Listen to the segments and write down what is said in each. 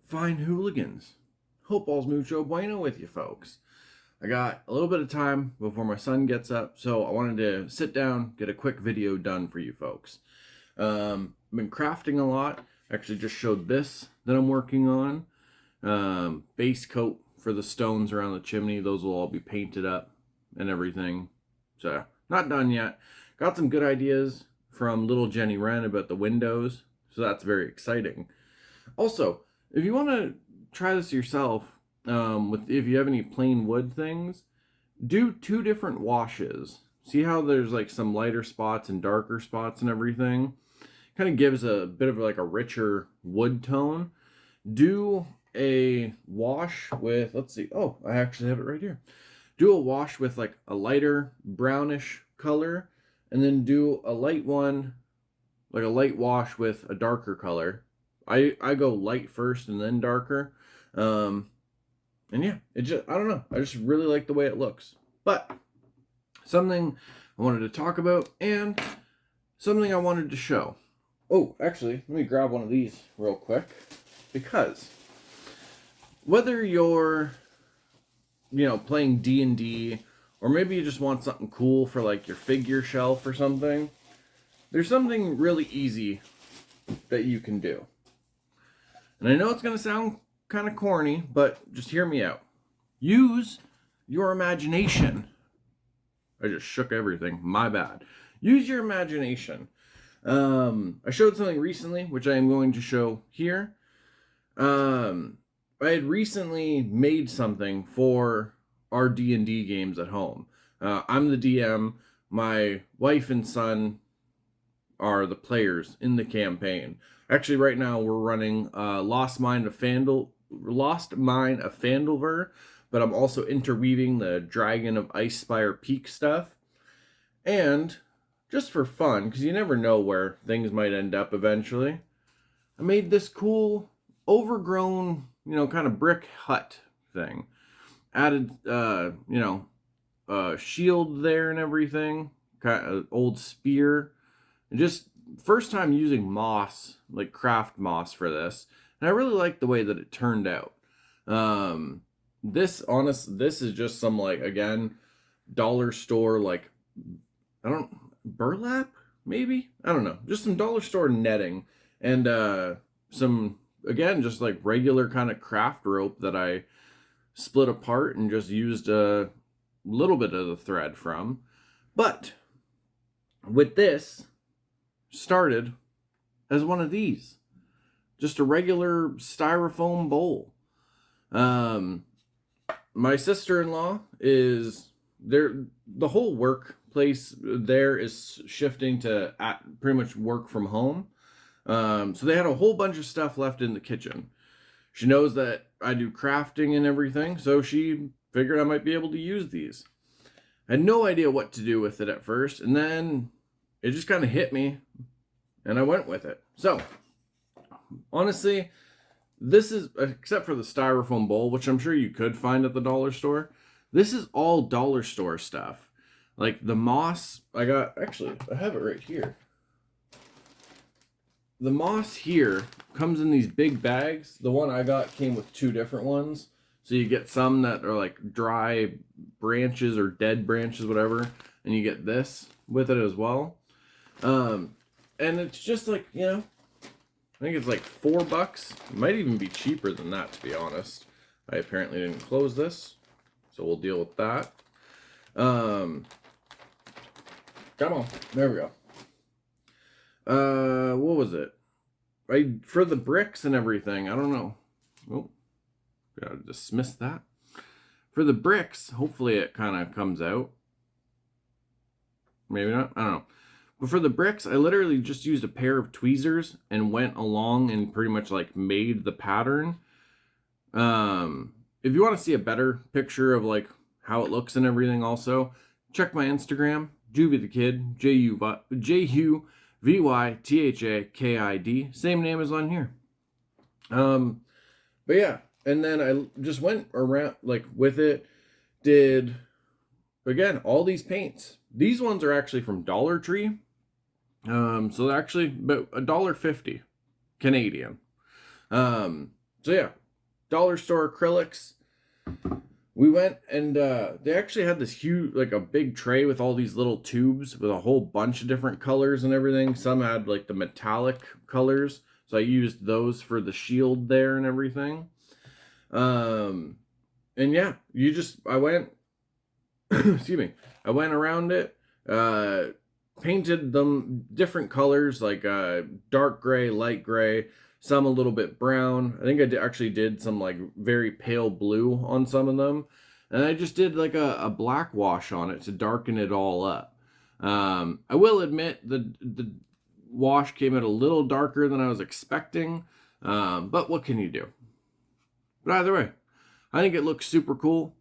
fine hooligans. Hope all's mucho bueno with you folks. I got a little bit of time before my son gets up, so I wanted to sit down, get a quick video done for you folks. I've been crafting a lot. Actually just showed this that I'm working on. Base coat for the stones around the chimney. Those will all be painted up and everything. So, not done yet. Got some good ideas from little Jenny Wren about the windows, so that's very exciting. Also, if you want to try this yourself, if you have any plain wood things, do 2 different washes. See how there's like some lighter spots and darker spots and everything? Kind of gives a bit of like a richer wood tone. Do a wash with, let's see, oh, I actually have it right here. Do a wash with like a lighter brownish color, and then do a light one, like a light wash with a darker color. I go light first and then darker. And yeah, I don't know. I just really like the way it looks. But something I wanted to talk about and something I wanted to show. Oh, actually, let me grab one of these real quick, because whether you're, playing D&D, or maybe you just want something cool for like your figure shelf or something, there's something really easy that you can do. And I know it's going to sound kind of corny, but just hear me out. Use your imagination. I just shook everything. My bad. Use your imagination. I showed something recently, which I am going to show here. I had recently made something for our D&D games at home. I'm the DM. My wife and son are the players in the campaign. Actually, right now we're running Lost Mine of Fandlever, but I'm also interweaving the Dragon of Icespire Peak stuff. And just for fun, because you never know where things might end up eventually, I made this cool, overgrown, kind of brick hut thing. Added, a shield there and everything, kind of old spear, and just first time using moss, like craft moss for this, and I really like the way that it turned out. This is just some, like, again, dollar store, like, burlap, maybe? I don't know. Just some dollar store netting, and some, again, just like regular kind of craft rope that I split apart and just used a little bit of the thread from. But with this, started as one of these, just a regular styrofoam bowl. My sister-in-law is there. The whole workplace there is shifting to pretty much work from home. So they had a whole bunch of stuff left in the kitchen. She knows that I do crafting and everything, so she figured I might be able to use these. I had no idea what to do with it at first, and then it just kind of hit me, and I went with it. So, honestly, this is, except for the styrofoam bowl, which I'm sure you could find at the dollar store, this is all dollar store stuff. Like the moss, I have it right here. The moss here comes in these big bags. The one I got came with 2 different ones. So you get some that are like dry branches or dead branches, whatever. And you get this with it as well. And it's just like, I think it's like $4. It might even be cheaper than that, to be honest. I apparently didn't close this, so we'll deal with that. Come on, there we go. What was it? For the bricks and everything, I don't know. Oh, gotta dismiss that. For the bricks, hopefully it kind of comes out. Maybe not, I don't know. But for the bricks, I literally just used a pair of tweezers and went along and pretty much like made the pattern. If you want to see a better picture of like how it looks and everything also, check my Instagram, JuvyThaKid, JuvyThaKid, same name as on here. But yeah, and then I just went around like with it, did, again, all these paints. These ones are actually from Dollar Tree. So they're actually about $1.50 Canadian. So So yeah, dollar store acrylics. We went and they actually had this huge, like a big tray with all these little tubes with a whole bunch of different colors and everything. Some had like the metallic colors, so I used those for the shield there and everything. And yeah, I went, excuse me, I went around it, painted them different colors like dark gray, light gray, some a little bit brown. I think I actually did some like very pale blue on some of them. And I just did like a black wash on it to darken it all up. I will admit the wash came out a little darker than I was expecting, but what can you do? But either way, I think it looks super cool.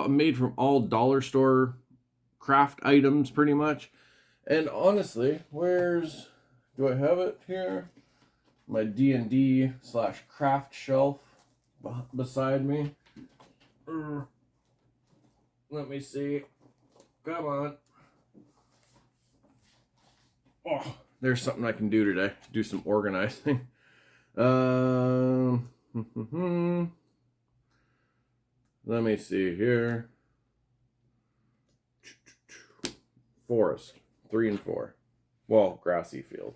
Made from all dollar store craft items pretty much. And honestly, do I have it here? My D&D / craft shelf beside me. Let me see. Come on. Oh, there's something I can do today. Do some organizing. Let me see here. Forest, 3 and 4. Well, grassy field.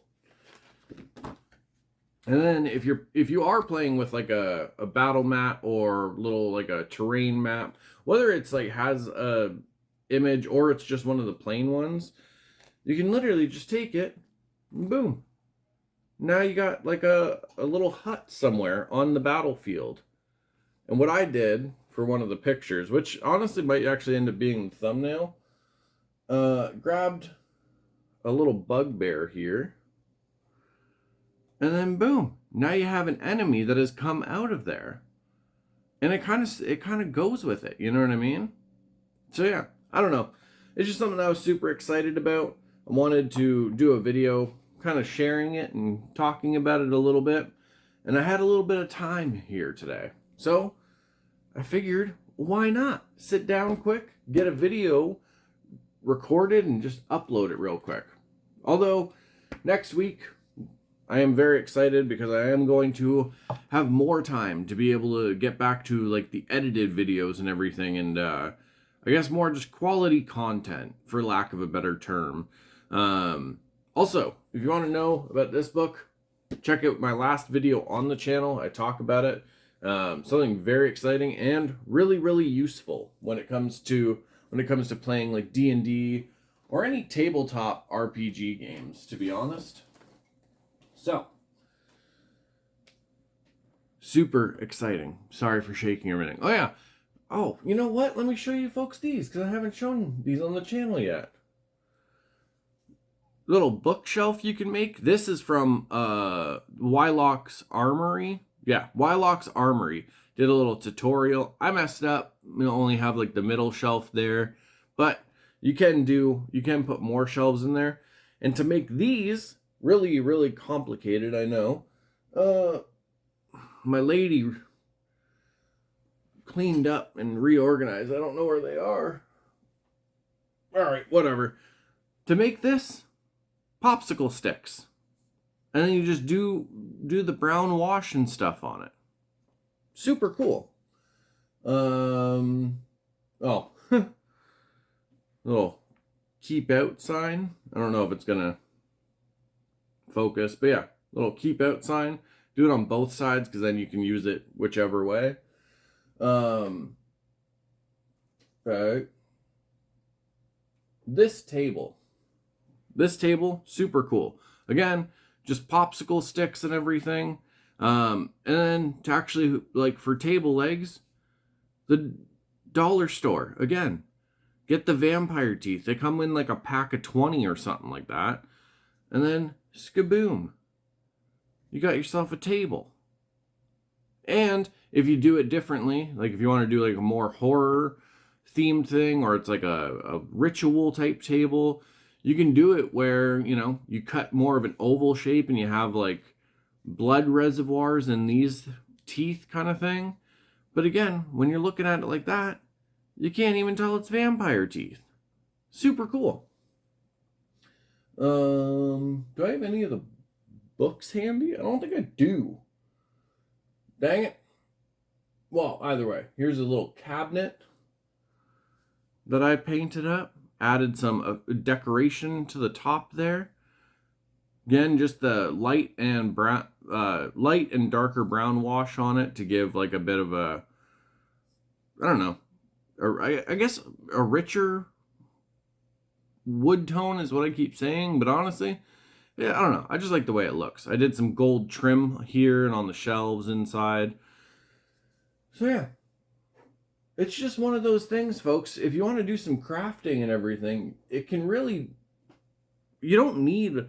And then if you are playing with like a battle map or little like a terrain map, whether it's like has a image or it's just one of the plain ones, you can literally just take it and boom. Now you got like a little hut somewhere on the battlefield. And what I did for one of the pictures, which honestly might actually end up being the thumbnail, grabbed a little bugbear here, and then boom, now you have an enemy that has come out of there, and it kind of goes with it, you know what I mean? So yeah, I don't know, it's just something I was super excited about. I wanted to do a video kind of sharing it and talking about it a little bit, and I had a little bit of time here today, so I figured, why not sit down quick, get a video recorded, and just upload it real quick. Although next week I am very excited because I am going to have more time to be able to get back to like the edited videos and everything, and I guess more just quality content, for lack of a better term. Also, if you want to know about this book, check out my last video on the channel. I talk about it. Something very exciting and really, really useful when it comes to playing like D&D or any tabletop RPG games, to be honest. So, super exciting. Sorry for shaking everything. Oh yeah. Oh, you know what? Let me show you folks these, because I haven't shown these on the channel yet. Little bookshelf you can make. This is from Wylock's Armory. Yeah, Wylock's Armory. Did a little tutorial. I messed up. We only have like the middle shelf there, but you can put more shelves in there. And to make these, really, really complicated, I know. My lady cleaned up and reorganized. I don't know where they are. All right, whatever. To make this, popsicle sticks. And then you just do the brown wash and stuff on it. Super cool. Oh, little keep out sign. I don't know if it's gonna focus, but yeah, little keep out sign. Do it on both sides, because then you can use it whichever way. Right. This table, super cool. Again, just popsicle sticks and everything. And then to actually, like, for table legs, the dollar store, again, get the vampire teeth. They come in like a pack of 20 or something like that. And then, skaboom, you got yourself a table. And if you do it differently, like if you want to do like a more horror themed thing, or it's like a ritual type table, you can do it where, you know, you cut more of an oval shape and you have like blood reservoirs in these teeth kind of thing. But again, when you're looking at it like that, you can't even tell it's vampire teeth. Super cool. Do I have any of the books handy? I don't think I do. Dang it. Well, either way, here's a little cabinet that I painted up. Added some decoration to the top there. Again, just the light and darker brown wash on it to give like a bit of a, I don't know, I guess a richer wood tone is what I keep saying. But honestly, yeah, I don't know. I just like the way it looks. I did some gold trim here and on the shelves inside. So yeah, it's just one of those things, folks. If you want to do some crafting and everything, it can really, you don't need, a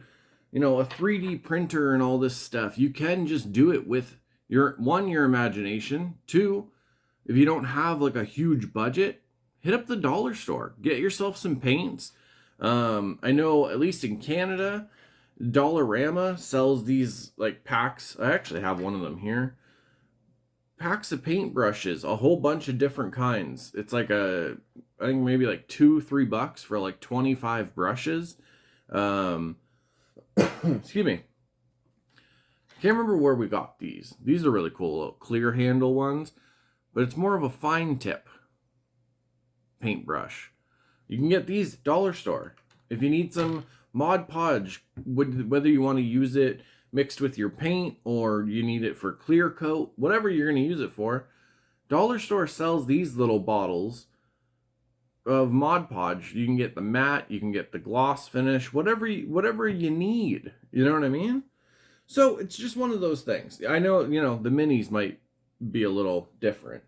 3D printer and all this stuff. You can just do it with your imagination. Two, if you don't have like a huge budget, hit up the dollar store. Get yourself some paints. I know at least in Canada, Dollarama sells these like packs. I actually have one of them here. Packs of paintbrushes, a whole bunch of different kinds. It's like I think maybe like $2-3 for like 25 brushes. Excuse me. Can't remember where we got these. These are really cool, little clear handle ones, but it's more of a fine tip paintbrush. You can get these dollar store. If you need some Mod Podge, whether you want to use it mixed with your paint or you need it for clear coat, whatever you're going to use it for, dollar store sells these little bottles of Mod Podge. You can get the matte, you can get the gloss finish, whatever you need. You know what I mean? So it's just one of those things. I know, the minis might be a little different,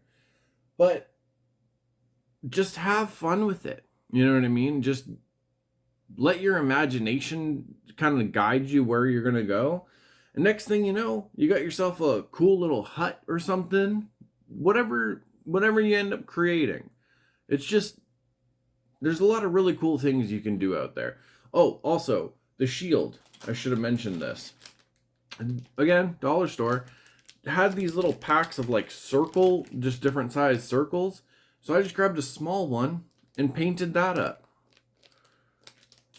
but just have fun with it. You know what I mean? Just let your imagination kind of guide you where you're going to go. And next thing you know, you got yourself a cool little hut or something. Whatever you end up creating. It's just, there's a lot of really cool things you can do out there. Oh, also, the shield. I should have mentioned this. Again, dollar store. Had these little packs of like just different size circles. So I just grabbed a small one and painted that up.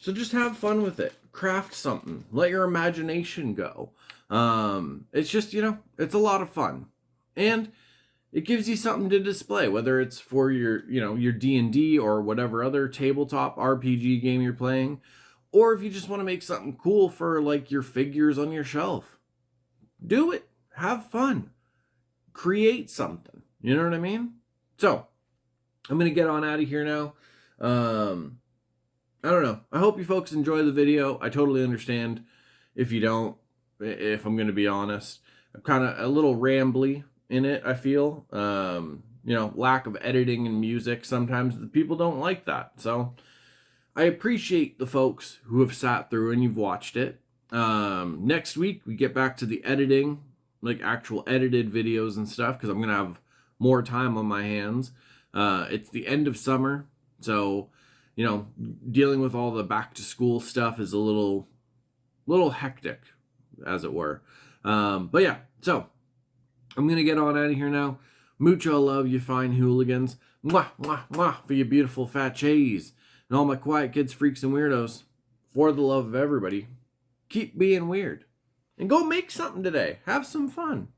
So just have fun with it. Craft something. Let your imagination go. It's just, it's a lot of fun. And it gives you something to display, whether it's for your D&D or whatever other tabletop RPG game you're playing, or if you just want to make something cool for like your figures on your shelf. Do it. Have fun. Create something. You know what I mean? So, I'm going to get on out of here now. I don't know. I hope you folks enjoy the video. I totally understand if you don't, if I'm going to be honest. I'm kind of a little rambly in it, I feel. Lack of editing and music. Sometimes the people don't like that. So I appreciate the folks who have sat through and you've watched it. Next week, we get back to the editing, like actual edited videos and stuff, because I'm going to have more time on my hands. It's the end of summer, so dealing with all the back to school stuff is a little hectic, as it were. But yeah, so I'm gonna get on out of here now. Mucho love, you fine hooligans. Mwah, mwah, mwah for you beautiful fat cheese. And all my quiet kids, freaks, and weirdos. For the love of everybody, keep being weird. And go make something today. Have some fun.